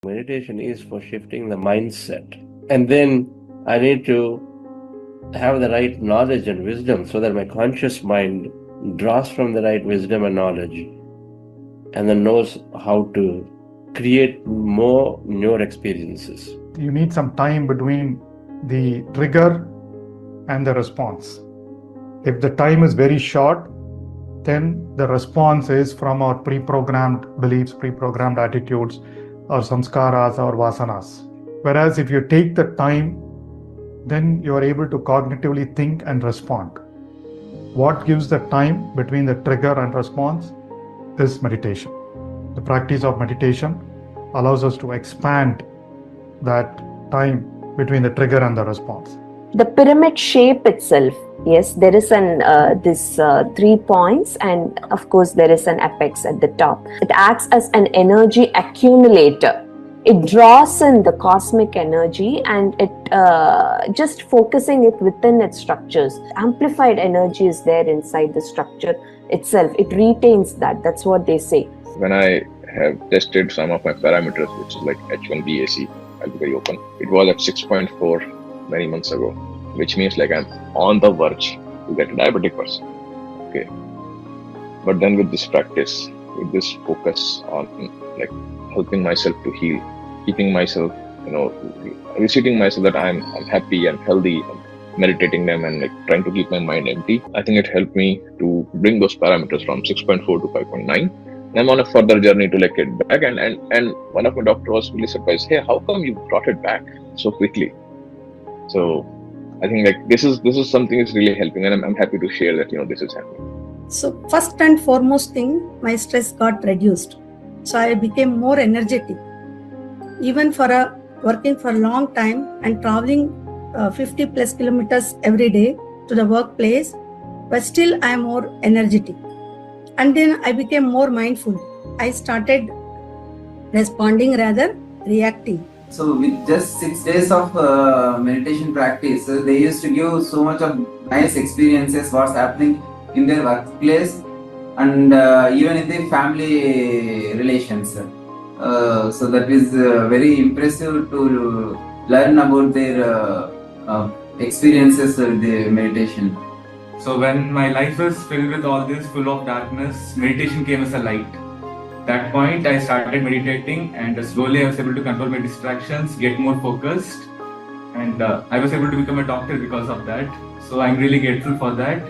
Meditation is for shifting the mindset. And then I need to have the right knowledge and wisdom so that my conscious mind draws from the right wisdom and knowledge and then knows how to create more newer experiences. You need some time between the trigger and the response. If the time is very short, then the response is from our pre-programmed beliefs, pre-programmed attitudes, or samskaras or vasanas. Whereas if you take the time, then you are able to cognitively think and respond. What gives the time between the trigger and response is meditation. The practice of meditation allows us to expand that time between the trigger and the response. The pyramid shape itself, yes, there is this 3 points, and of course there is an apex at the top. It acts as an energy accumulator. It draws in the cosmic energy and it just focusing it within its structures. Amplified energy is there inside the structure itself. It retains that. That's what they say. When I have tested some of my parameters, which is like H1BAC, I'll be very open. It was at 6.4 many months ago, which means like I'm on the verge to get a diabetic person. Okay. But then with this practice, with this focus on like helping myself to heal, keeping myself, reseating myself that I'm happy and healthy, and meditating them and like trying to keep my mind empty. I think it helped me to bring those parameters from 6.4 to 5.9. I'm on a further journey to like get back, and one of my doctors was really surprised. Hey, how come you brought it back so quickly? So I think like this is something that's really helping, and I'm happy to share that this is happening. So first and foremost thing, my stress got reduced. So I became more energetic. Even for working for a long time and traveling 50 plus kilometers every day to the workplace, but still I am more energetic. And then I became more mindful. I started responding rather reacting. So with just 6 days of meditation practice, they used to give so much of nice experiences, what's happening in their workplace and even in their family relations. So that is very impressive to learn about their experiences with the meditation. So when my life was filled with all this, full of darkness, meditation came as a light. That point I started meditating, and slowly I was able to control my distractions, get more focused, and I was able to become a doctor because of that. So I'm really grateful for that.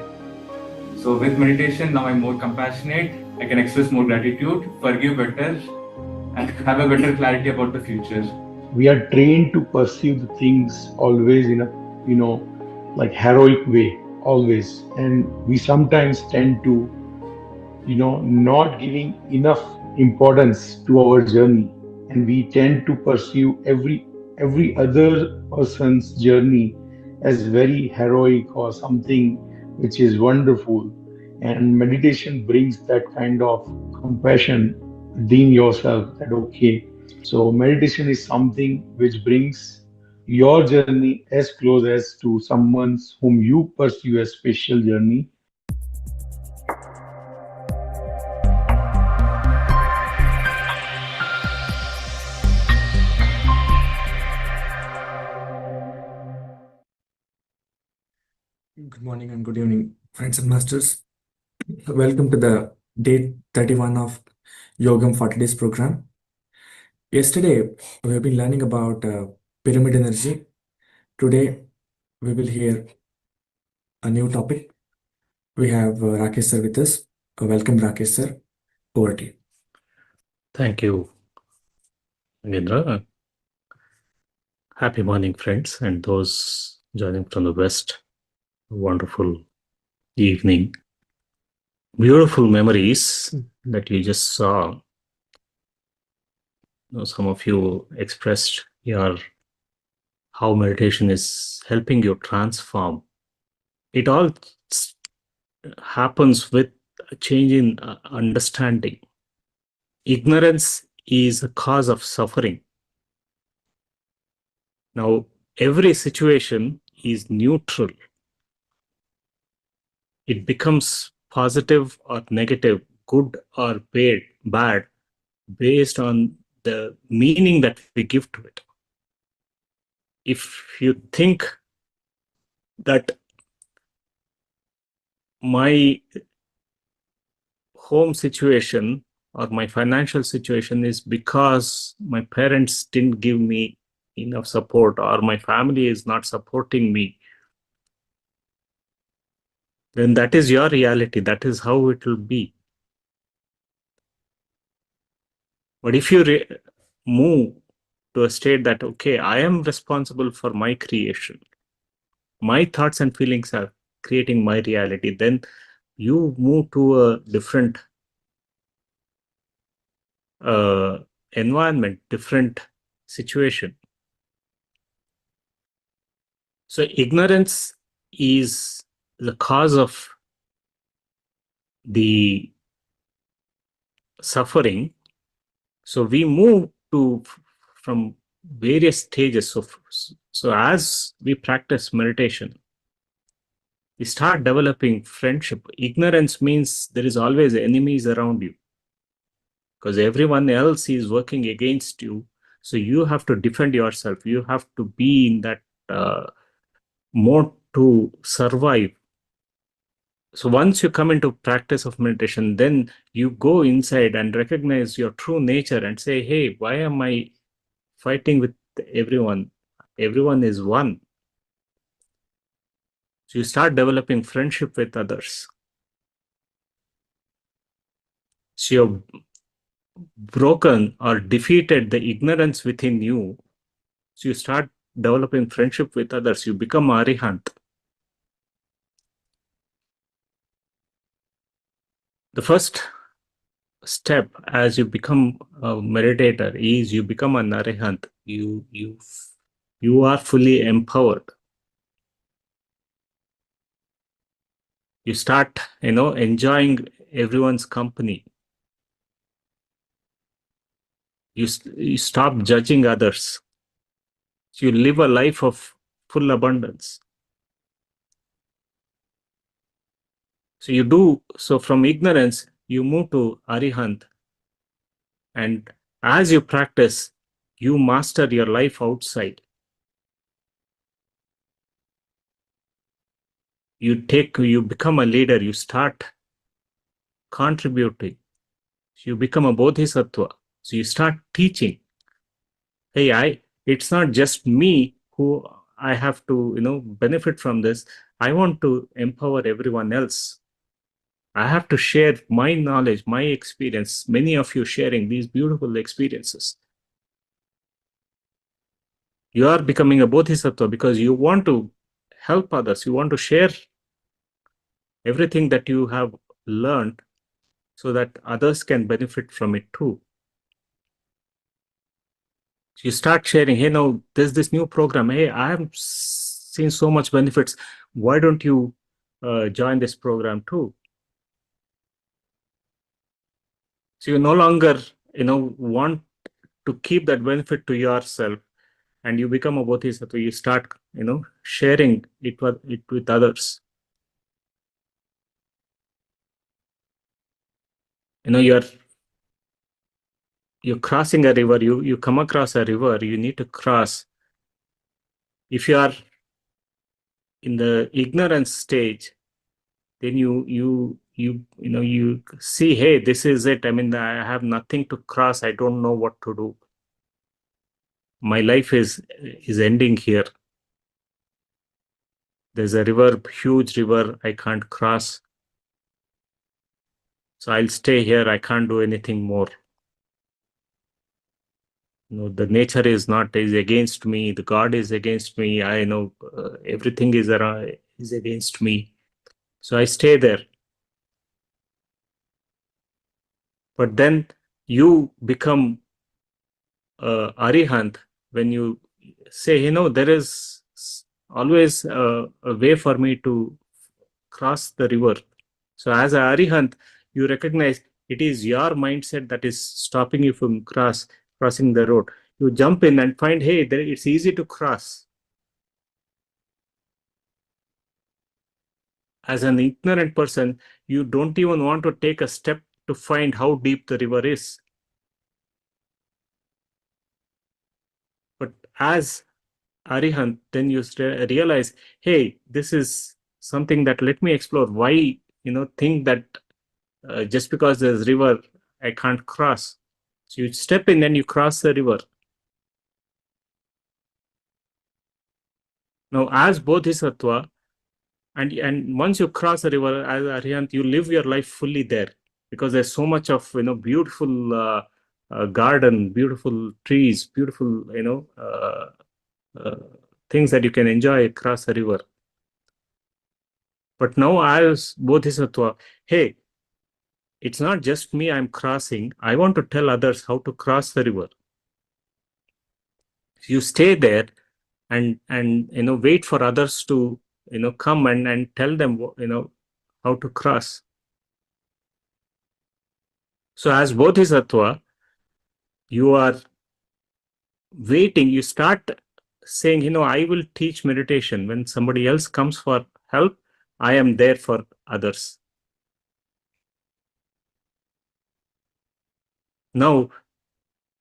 So with meditation, now I'm more compassionate, I can express more gratitude, forgive better, and have a better clarity about the future. We are trained to perceive the things always in a, like heroic way, always. And we sometimes tend to, not giving enough importance to our journey. And we tend to pursue every other person's journey as very heroic or something which is wonderful. And meditation brings that kind of compassion within yourself, that okay, so meditation is something which brings your journey as close as to someone's whom you pursue a special journey. Good morning and good evening, friends and masters. Welcome to the day 31 of Yogam 40 Days program. Yesterday, we have been learning about pyramid energy. Today, we will hear a new topic. We have Rakesh sir with us. Welcome, Rakesh sir. Over to you. Thank you, Nagendra. Happy morning, friends, and those joining from the West. Wonderful evening. Beautiful memories that you just saw. Some of you expressed how meditation is helping you transform. It all happens with a change in understanding. Ignorance is a cause of suffering. Now, every situation is neutral. It becomes positive or negative, good or bad, based on the meaning that we give to it. If you think that my home situation or my financial situation is because my parents didn't give me enough support, or my family is not supporting me, then that is your reality. That is how it will be. But if you move to a state that, okay, I am responsible for my creation, my thoughts and feelings are creating my reality, then you move to a different environment, different situation. So ignorance is the cause of the suffering. So we move to from various stages. So as we practice meditation, we start developing friendship. Ignorance means there is always enemies around you, because everyone else is working against you. So you have to defend yourself. You have to be in that mode to survive. So once you come into practice of meditation, then you go inside and recognize your true nature and say, hey, why am I fighting with everyone? Everyone is one. So you start developing friendship with others. So you've broken or defeated the ignorance within you. So you start developing friendship with others. You become Arihant. The first step as you become a meditator is you become an Arihant. You are fully empowered. You start, enjoying everyone's company. You stop judging others. You live a life of full abundance. So you do, so from ignorance, you move to Arihant. And as you practice, you master your life outside. You become a leader, you start contributing. You become a bodhisattva. So you start teaching. Hey, it's not just me who I have to, benefit from this. I want to empower everyone else. I have to share my knowledge, my experience, many of you sharing these beautiful experiences. You are becoming a bodhisattva because you want to help others. You want to share everything that you have learned so that others can benefit from it too. You start sharing, hey, now there's this new program. Hey, I have seen so much benefits. Why don't you join this program too? So you no longer, want to keep that benefit to yourself, and you become a bodhisattva. You start, sharing it with others. You're crossing a river. You come across a river. You need to cross. If you are in the ignorance stage, then you see, hey, this is it. I mean, I have nothing to cross. I don't know what to do. My life is ending here. There's a river, huge river. I can't cross. So I'll stay here. I can't do anything more. The nature is against me. The God is against me. I know everything is against me. So I stay there. But then you become Arihant when you say, there is always a way for me to cross the river. So as an Arihant, you recognize it is your mindset that is stopping you from crossing the road. You jump in and find, hey, it's easy to cross. As an ignorant person, you don't even want to take a step to find how deep the river is. But as Arihant, then you realize, hey, this is something that let me explore. Why, think that just because there's river, I can't cross. So you step in and you cross the river. Now, as Bodhisattva, and once you cross the river, as Arihant, you live your life fully there, because there's so much of beautiful garden, beautiful trees, beautiful things that you can enjoy across the river. But now, as Bodhisattva, hey, it's not just me I'm crossing. I want to tell others how to cross the river. You stay there and wait for others to come and tell them how to cross. So as Bodhisattva, you are waiting. You start saying, I will teach meditation. When somebody else comes for help, I am there for others. Now,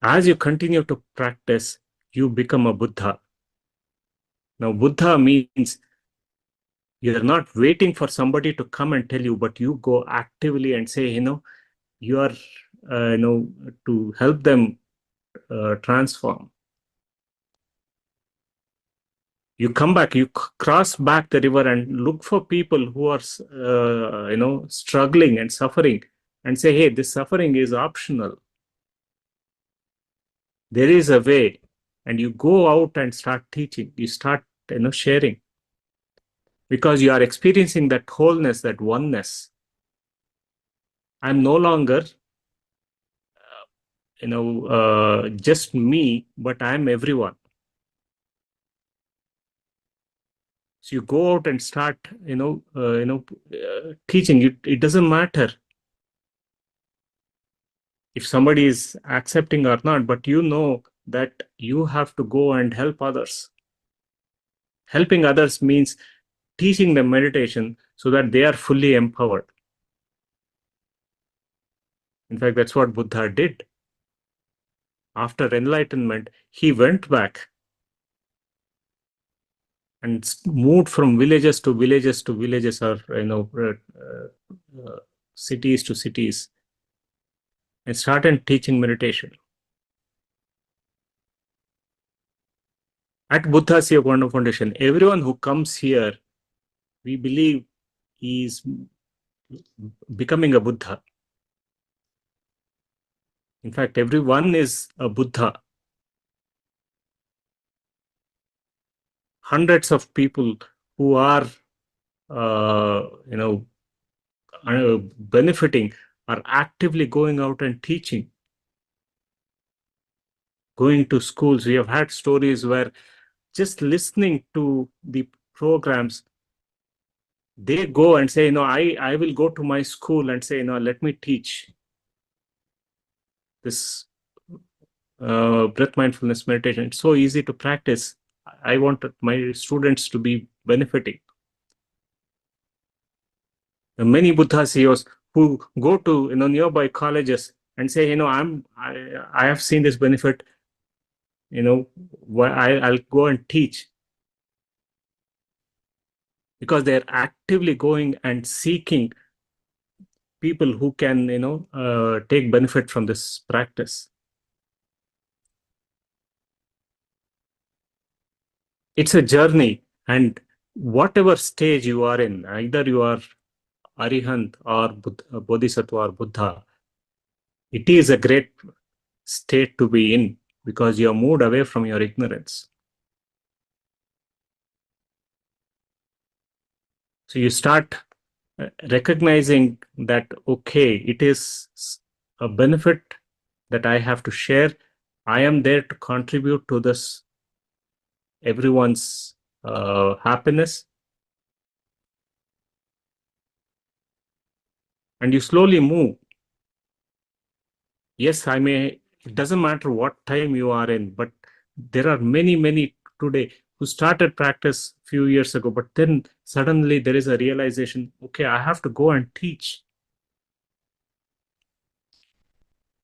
as you continue to practice, you become a Buddha. Now, Buddha means you're not waiting for somebody to come and tell you, but you go actively and say, you are, to help them transform. You come back, you cross back the river and look for people who are, struggling and suffering, and say, hey, this suffering is optional. There is a way. And you go out and start teaching. You start, sharing. Because you are experiencing that wholeness, that oneness. I'm no longer, just me, but I'm everyone. So you go out and start, teaching. It doesn't matter if somebody is accepting or not, but you know that you have to go and help others. Helping others means teaching them meditation so that they are fully empowered. In fact, that's what Buddha did. After enlightenment, he went back and moved from villages to villages to villages, or cities to cities, and started teaching meditation. At Buddha's Yoga Foundation, everyone who comes here, we believe, is becoming a Buddha. In fact, everyone is a Buddha. Hundreds of people who are, benefiting are actively going out and teaching, going to schools. We have had stories where just listening to the programs, they go and say, I will go to my school and say, let me teach this breath-mindfulness meditation. It's so easy to practice. I want my students to be benefiting. There are many Buddha CEOs who go to nearby colleges and say, I have seen this benefit. I'll go and teach, because they're actively going and seeking people who can take benefit from this practice. It's a journey, and whatever stage you are in, either you are Arihant or Bodhisattva or Buddha, it is a great state to be in, because you are moved away from your ignorance. So you start recognizing that, okay, it is a benefit that I have to share. I am there to contribute to this, everyone's happiness. And you slowly move. Yes, it doesn't matter what time you are in, but there are many today who started practice a few years ago, but then suddenly there is a realization, okay, I have to go and teach.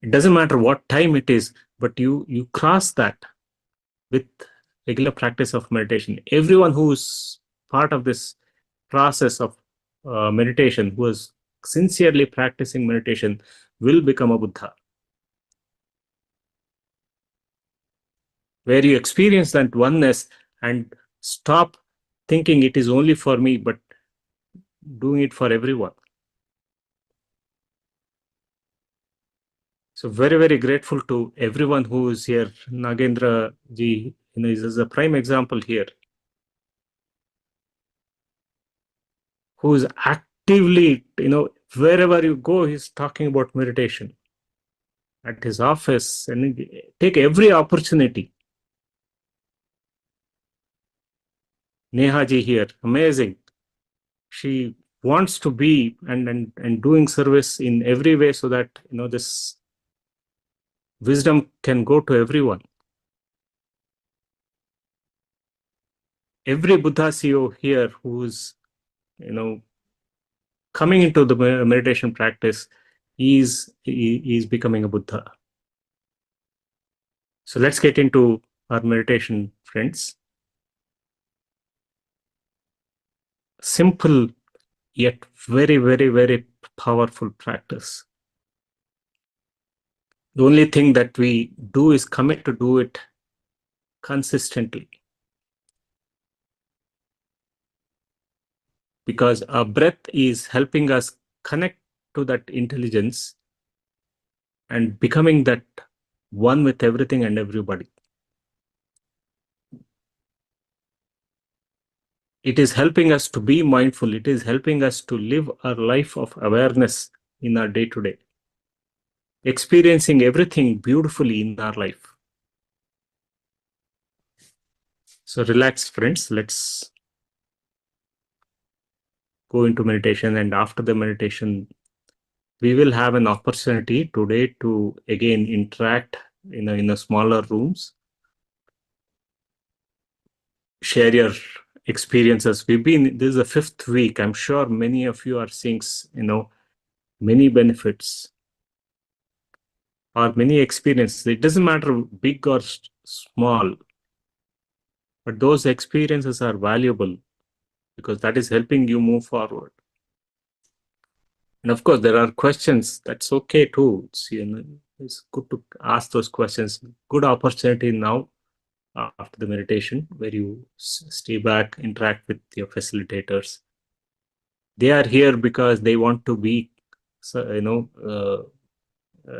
It doesn't matter what time it is, but you cross that. with regular practice of meditation. Everyone who's part of this process of meditation, who is sincerely practicing meditation, will become a Buddha. Where you experience that oneness and stop thinking it is only for me, but doing it for everyone. So very, very grateful to everyone who is here. Nagendra ji, is a prime example here, who is actively, wherever you go, he's talking about meditation at his office, and take every opportunity. Neha ji here, amazing. She wants to be and doing service in every way so that this wisdom can go to everyone. Every Buddha CEO here who's coming into the meditation practice is becoming a Buddha. So let's get into our meditation, friends. Simple yet very, very, very powerful practice. The only thing that we do is commit to do it consistently. Because our breath is helping us connect to that intelligence and becoming that one with everything and everybody. It is helping us to be mindful. It is helping us to live our life of awareness in our day-to-day, experiencing everything beautifully in our life. So relax, friends. Let's go into meditation, and after the meditation, we will have an opportunity today to again interact in a smaller rooms, share your experiences. This is the 5th week. I'm sure many of you are seeing, many benefits or many experiences. It doesn't matter big or small, but those experiences are valuable because that is helping you move forward. And of course, there are questions. That's okay too. It's good to ask those questions. Good opportunity now after the meditation, where you stay back, interact with your facilitators. They are here because they want to be,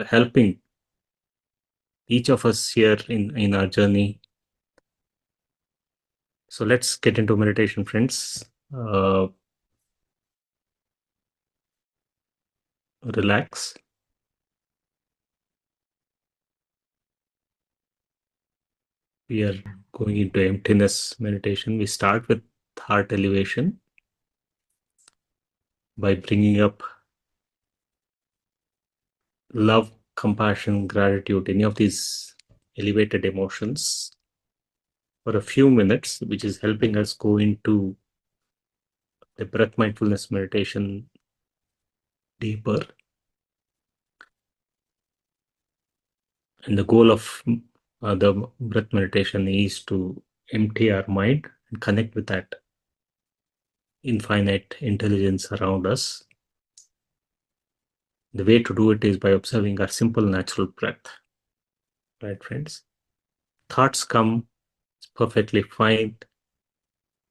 helping each of us here in our journey. So let's get into meditation, friends. Relax. We are going into emptiness meditation. We start with heart elevation by bringing up love, compassion, gratitude, any of these elevated emotions for a few minutes, which is helping us go into the breath-mindfulness meditation deeper. And the goal of the breath meditation is to empty our mind and connect with that infinite intelligence around us. The way to do it is by observing our simple natural breath. Right, friends? Thoughts come, it's perfectly fine.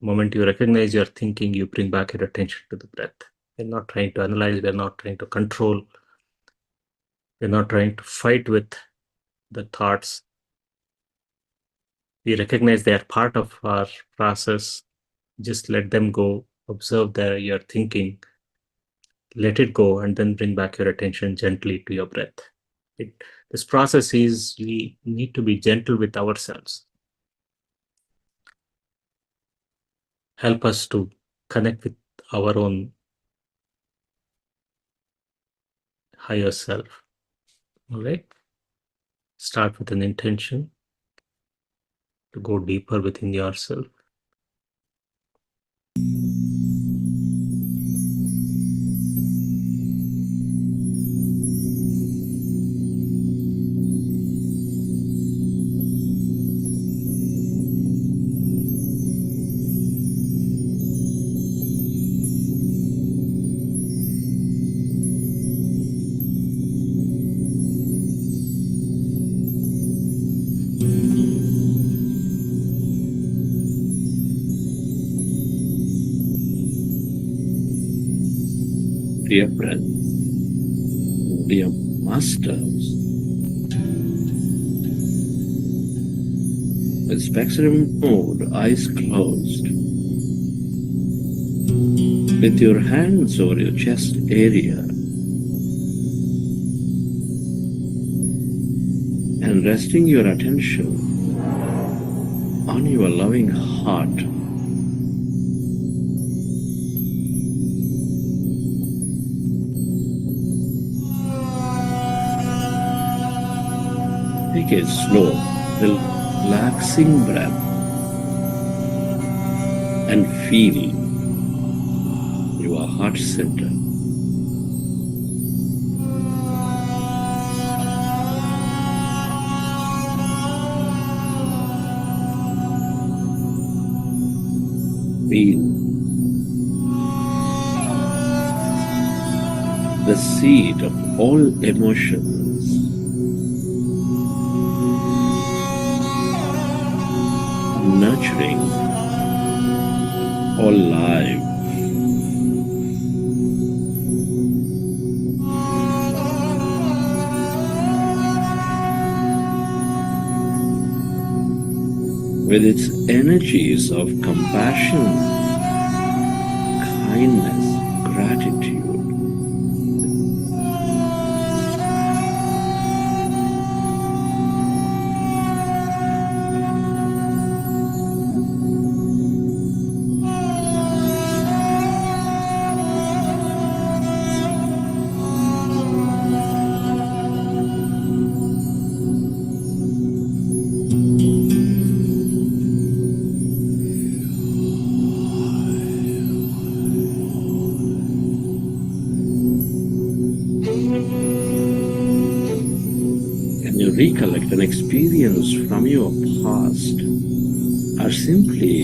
The moment you recognize your thinking, you bring back your attention to the breath. We're not trying to analyze, we're not trying to control, we're not trying to fight with the thoughts. We recognize they are part of our process. Just let them go, observe your thinking, let it go, and then bring back your attention gently to your breath. This process is, we need to be gentle with ourselves. Help us to connect with our own higher self. All right? Start with an intention to go deeper within yourself. dear friend, dear masters, with specs removed, eyes closed, with your hands over your chest area, and resting your attention on your loving heart. Take a slow, relaxing breath and feel your heart center. Feel the seed of all emotions, nurturing all life. With its energies of compassion, kindness, gratitude. Recollect an experience from your past, or simply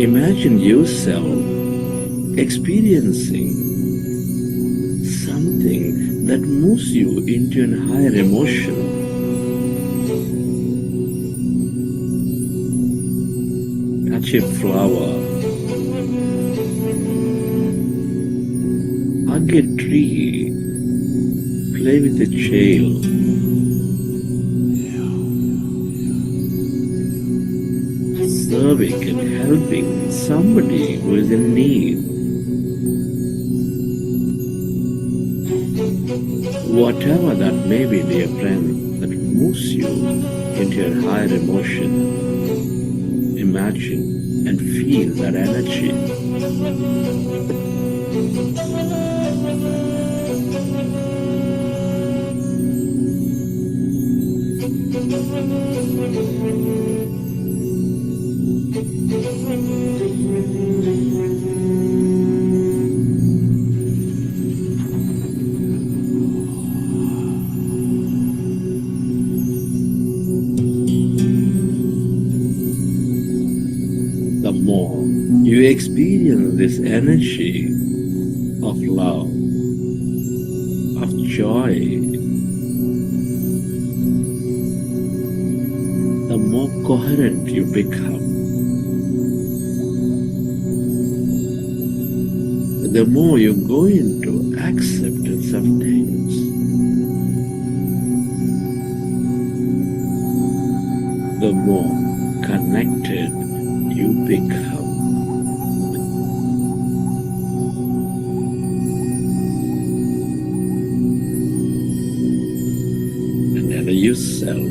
imagine yourself experiencing something that moves you into a higher emotion. Touch a flower, hug a tree, play with a child. Serving and helping somebody who is in need. Whatever that may be, dear friend, that moves you into a higher emotion, imagine and feel that energy. The more you experience this energy of love, of joy, the more coherent you become. The more you go into acceptance of things. The more connected you become. And allow yourself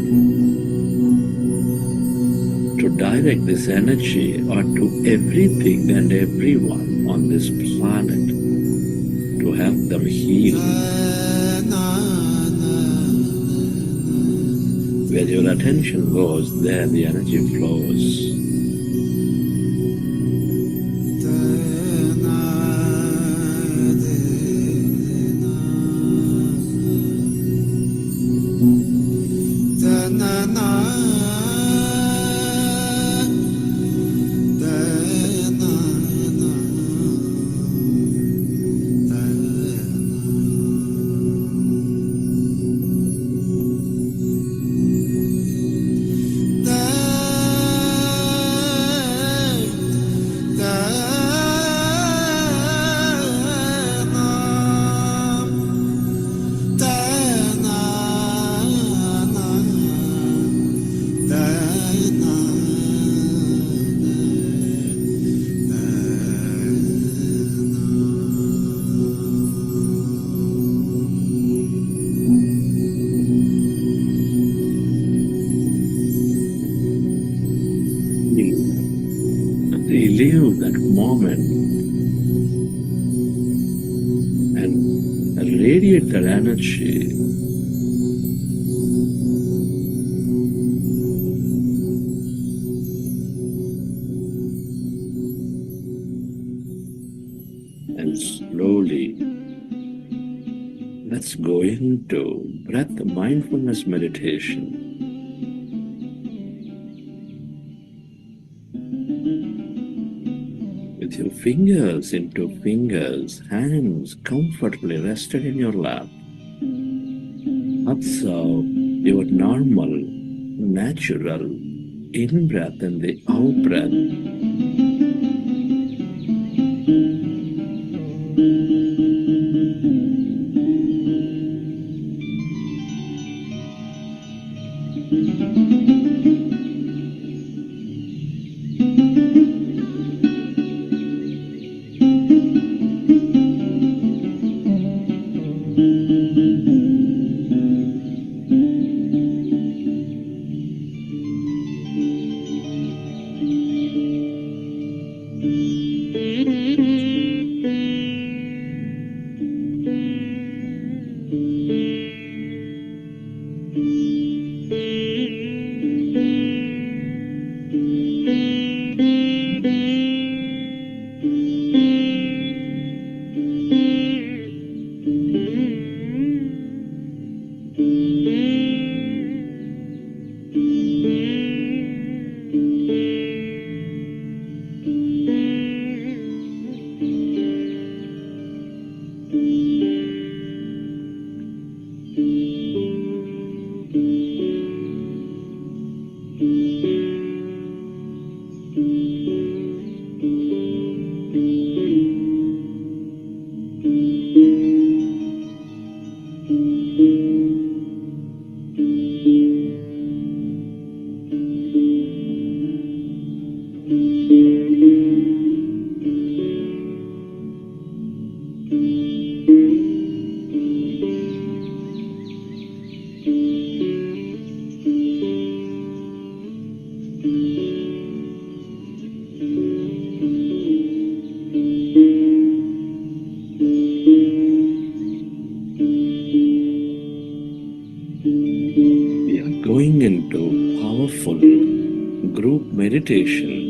to direct this energy onto everything and everyone on this planet to help them heal. Where your attention goes, there the energy flows. feel, relive that moment and radiate that energy. And slowly, let's go into breath-mindfulness meditation. With your fingers into fingers, hands comfortably rested in your lap. Observe your normal, natural in-breath and the out-breath. We are going into powerful group meditation.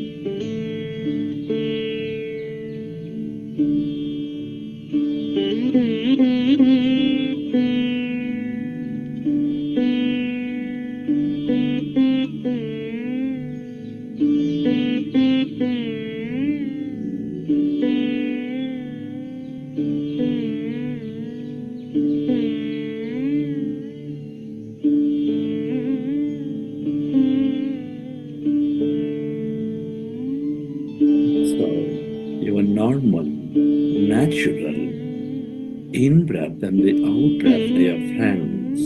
So, your normal, natural in-breath and the out-breath, dear friends.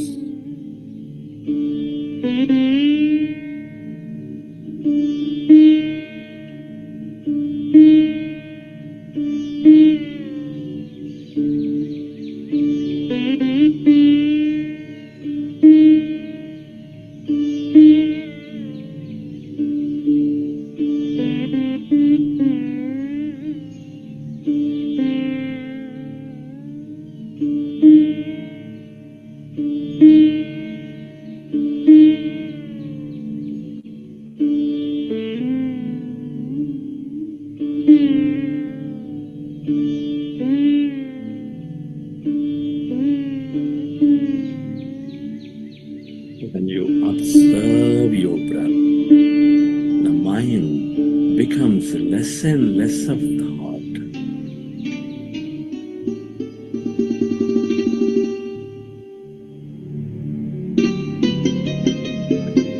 When you observe your breath, the mind becomes less and less of thought.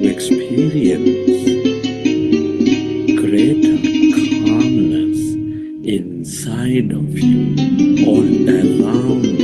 You experience greater calmness inside of you, all around you.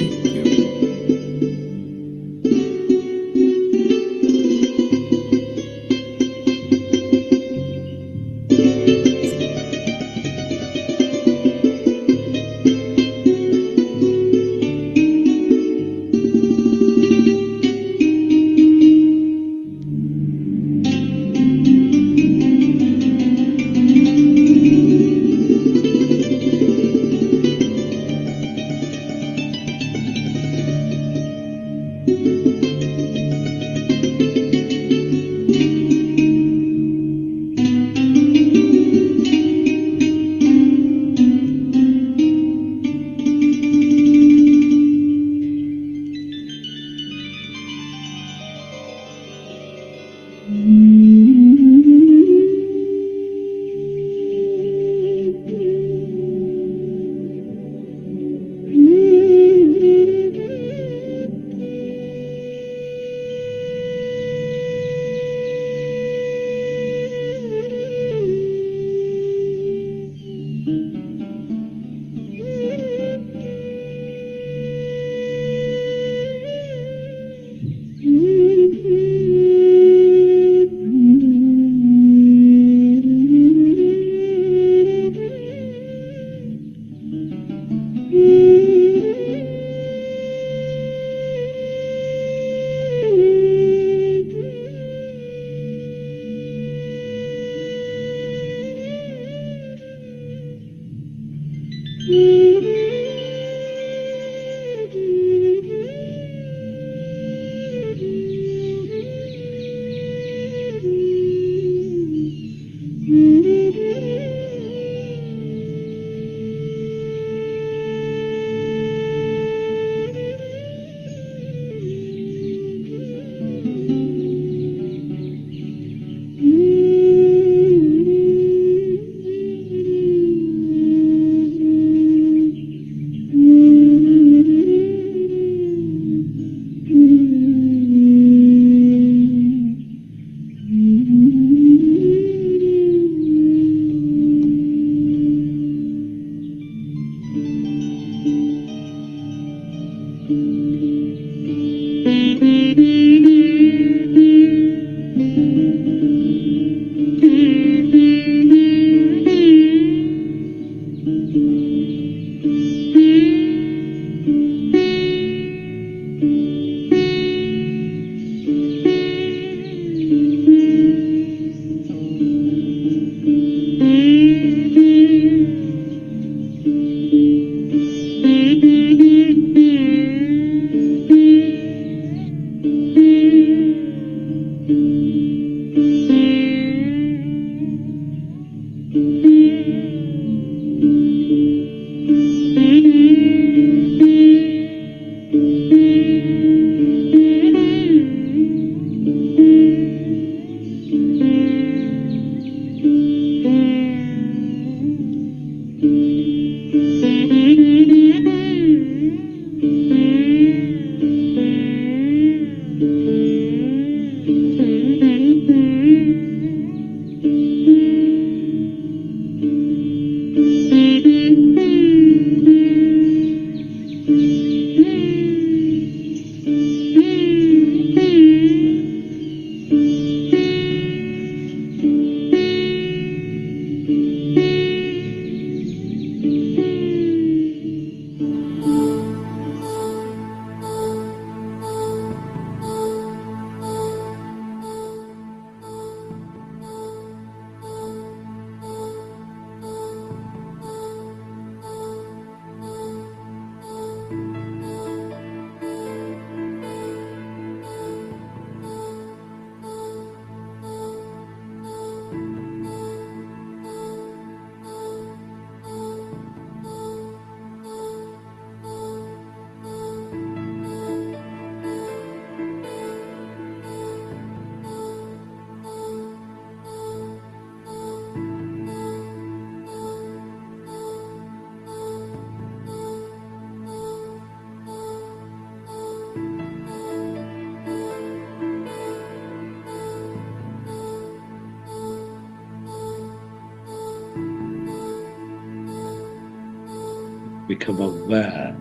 become aware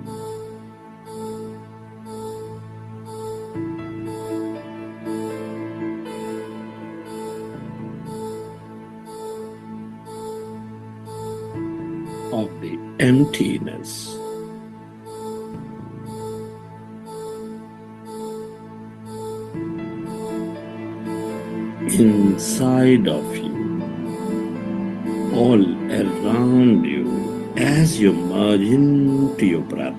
of the emptiness inside of you, all around you, as you merge into your breath.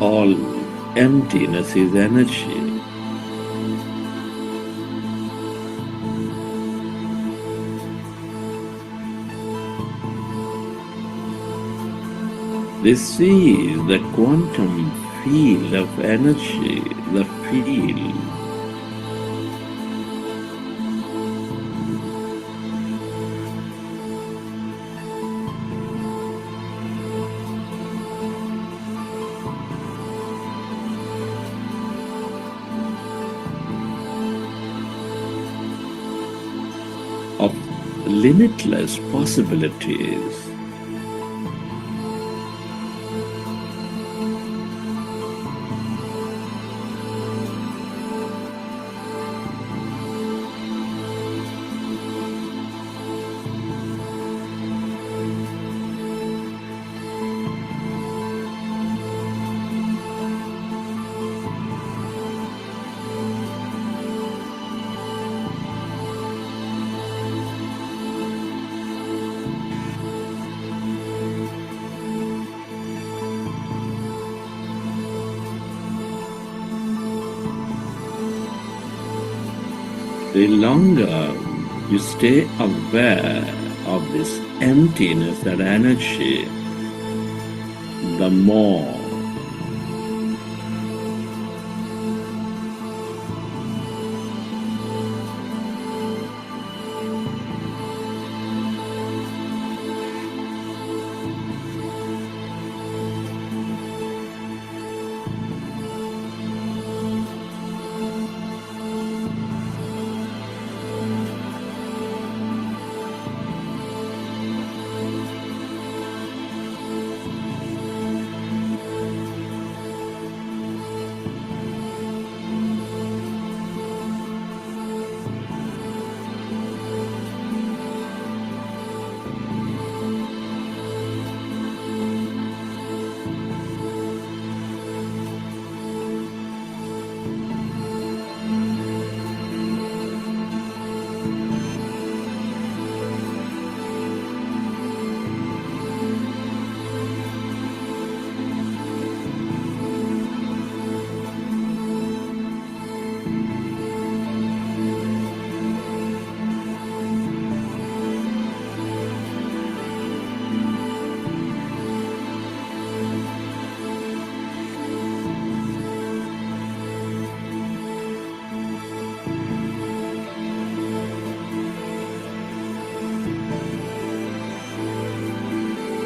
All emptiness is energy. This is the quantum field of energy, the field limitless possibilities. The longer you stay aware of this emptiness and energy, the more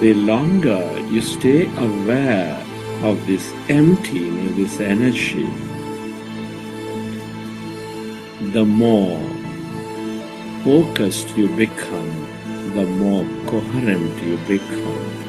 the longer you stay aware of this emptiness, this energy, the more focused you become, the more coherent you become.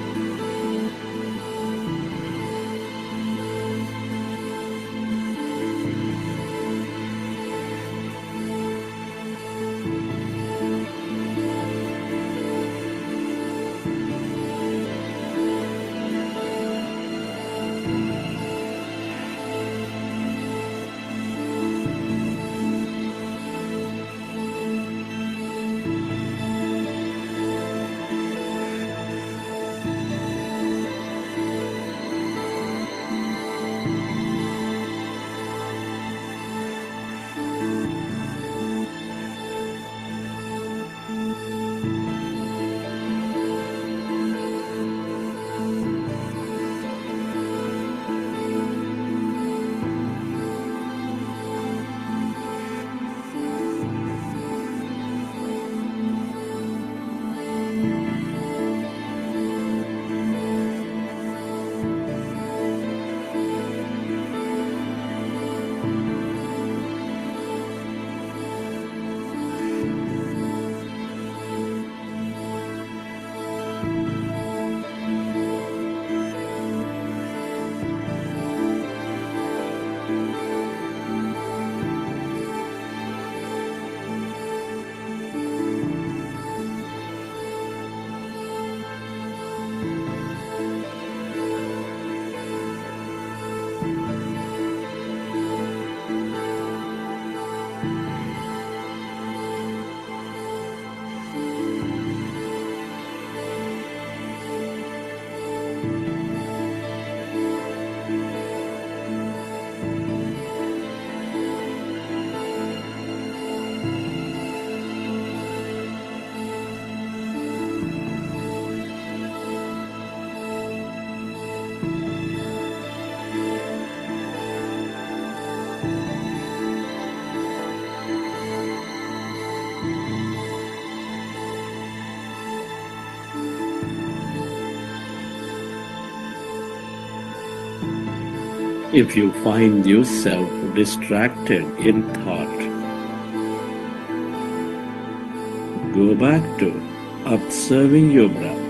If you find yourself distracted in thought, go back to observing your breath.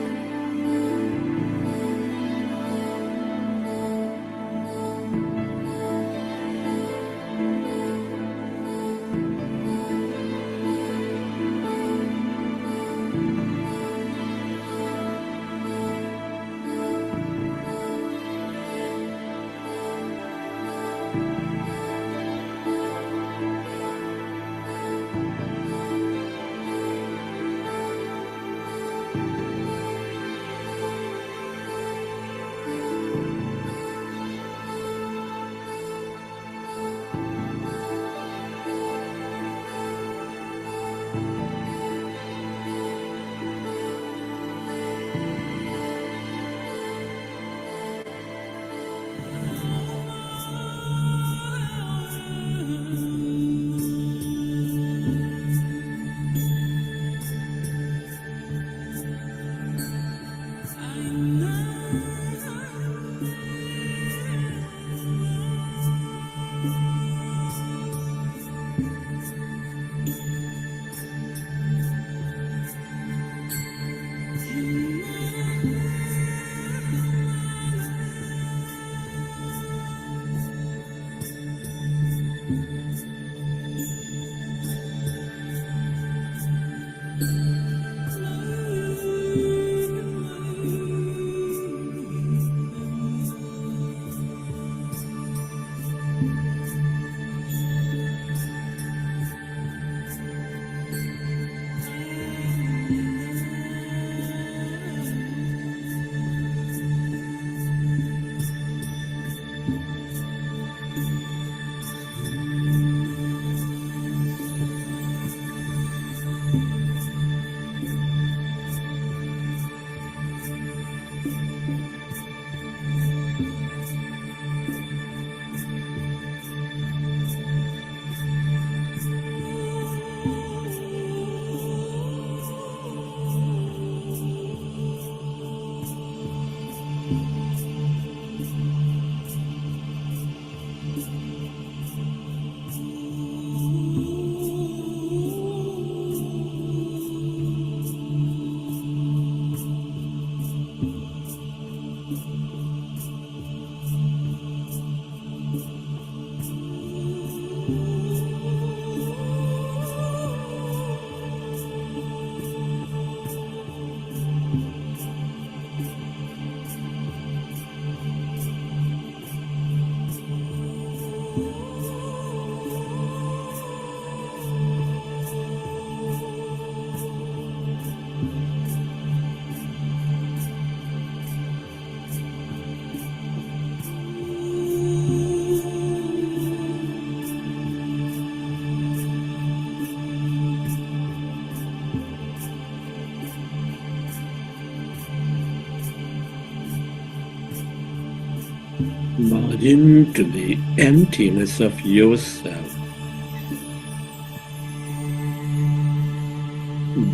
Merge into the emptiness of yourself.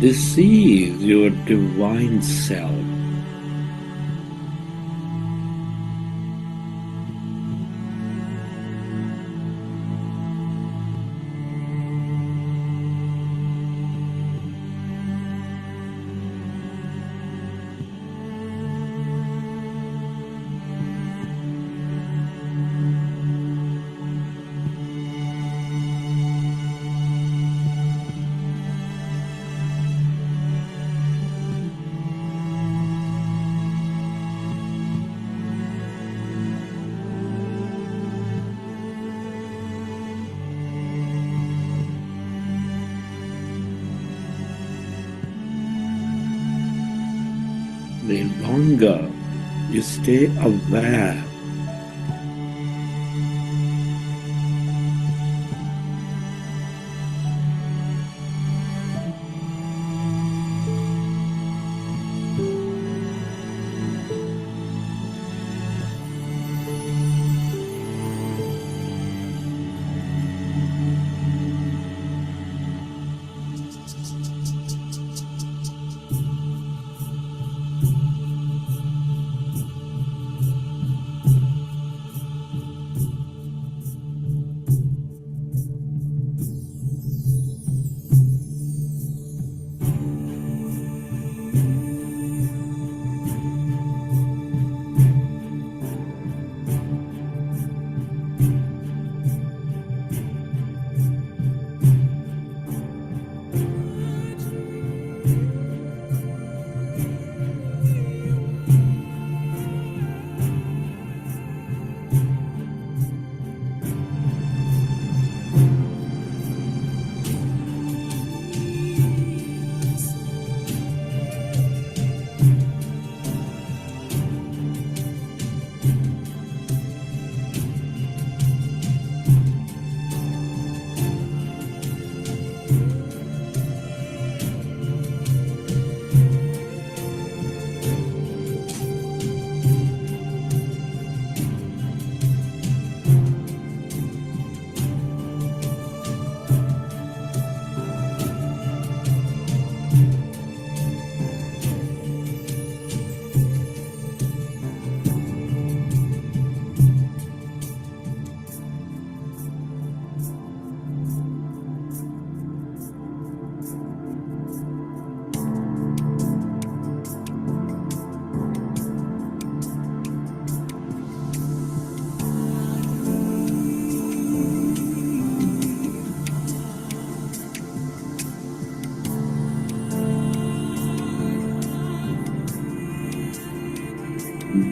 This is your divine self. The longer you stay aware,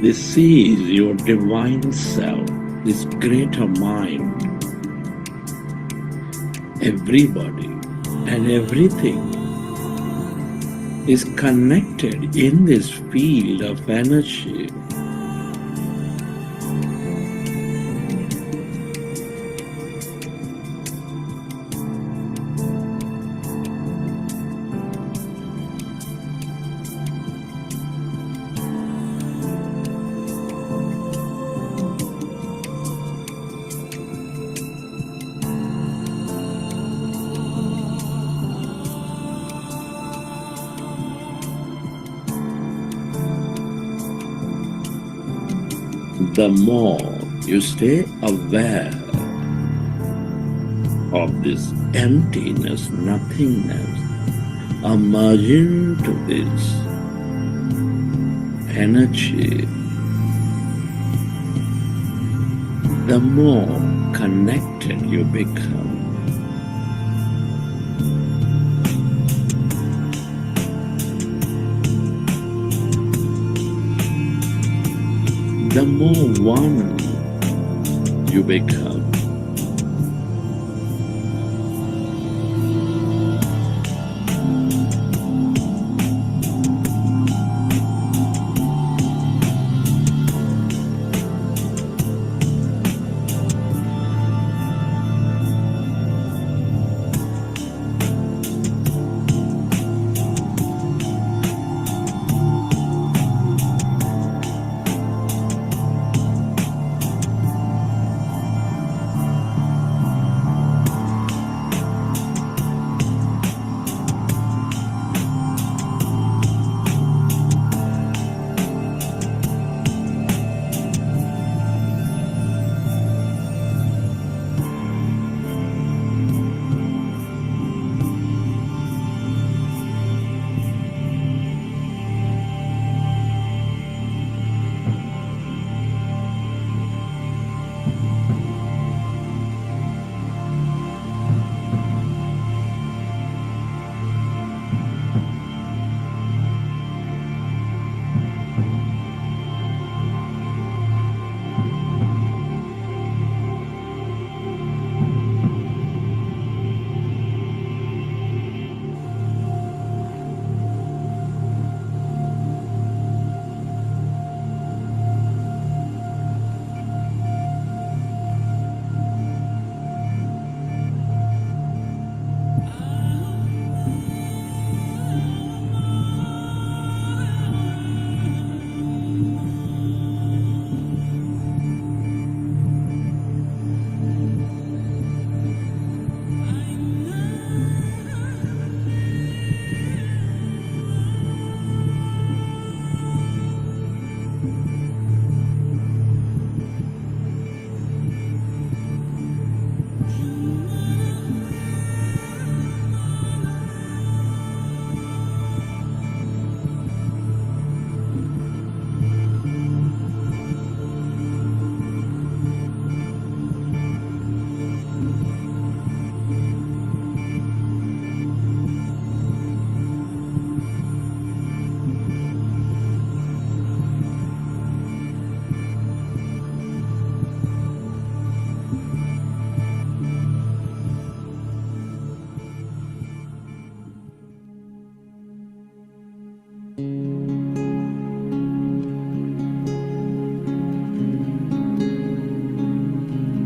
This is your divine self, this greater mind. Everybody and everything is connected in this field of energy. The more you stay aware of this emptiness, nothingness, emerging to this energy, the more connected you become. The more one you become.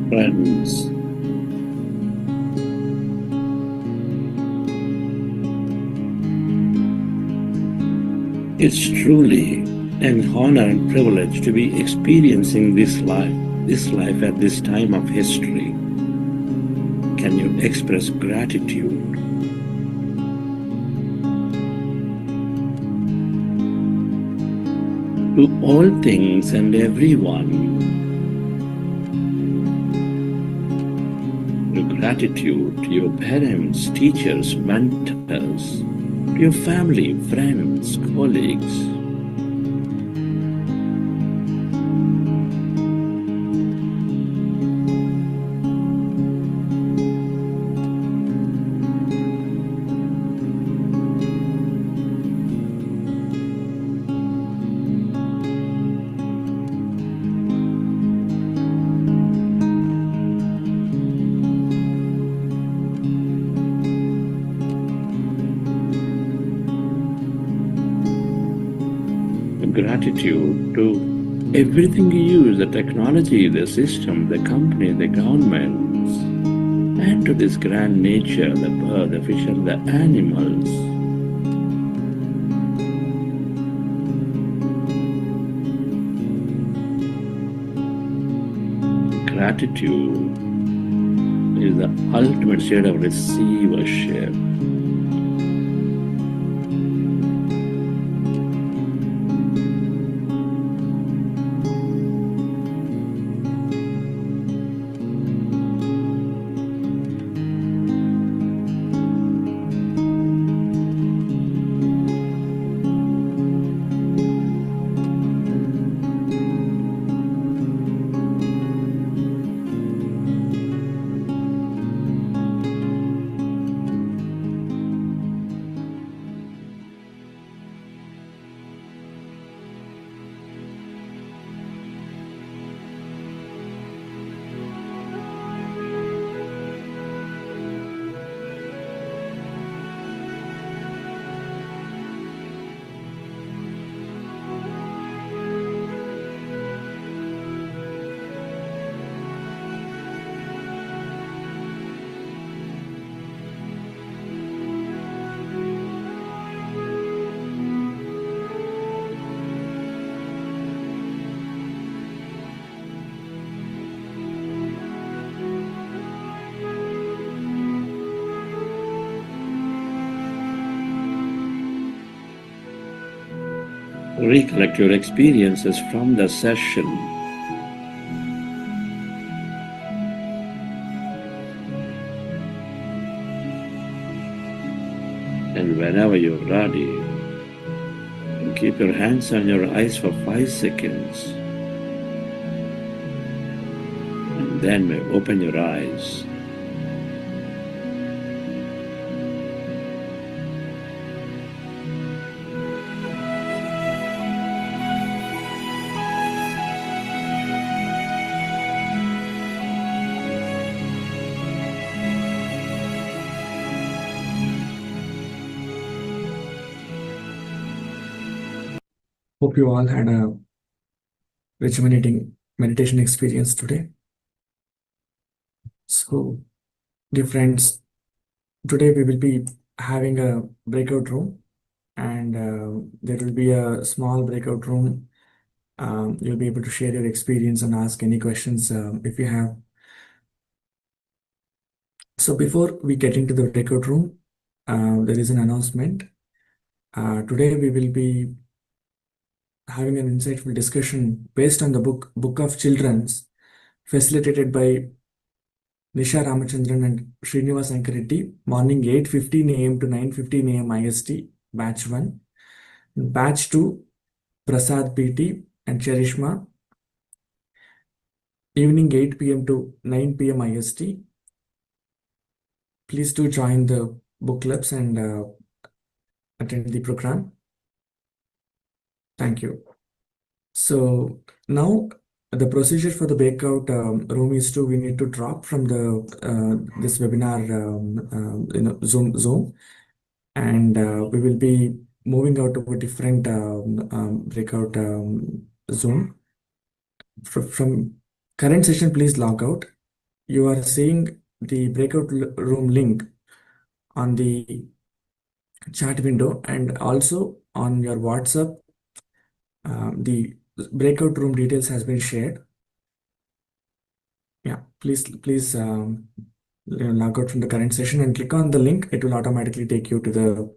Friends, it's truly an honor and privilege to be experiencing this life at this time of history. Can you express gratitude? To all things and everyone. Your gratitude to your parents, teachers, mentors, to your family, friends, colleagues. gratitude to everything you use, the technology, the system, the company, the governments, and to this grand nature, the bird, the fish, and the animals. Gratitude is the ultimate state of receivership. Recollect your experiences from the session. And whenever you're ready, keep your hands on your eyes for 5 seconds. And then open your eyes. Hope you all had a rejuvenating meditation experience today. So, dear friends, today we will be having a breakout room, and there will be a small breakout room. You'll be able to share your experience and ask any questions if you have. So before we get into the breakout room, there is an announcement. Today we will be having an insightful discussion based on the Book of Children's, facilitated by Nisha Ramachandran and Srinivas Ankareddy, morning 8:15 a.m. to 9:15 a.m. IST, batch 1. Batch 2, Prasad PT and Charishma, evening 8 p.m. to 9 p.m. IST. Please do join the book clubs and attend the program. Thank you. So now the procedure for the breakout room is we need to drop from the this webinar Zoom, and we will be moving out to a different breakout Zoom. From current session, please log out. You are seeing the breakout room link on the chat window, and also on your WhatsApp. The breakout room details has been shared. Yeah, please log out from the current session and click on the link. It will automatically take you to the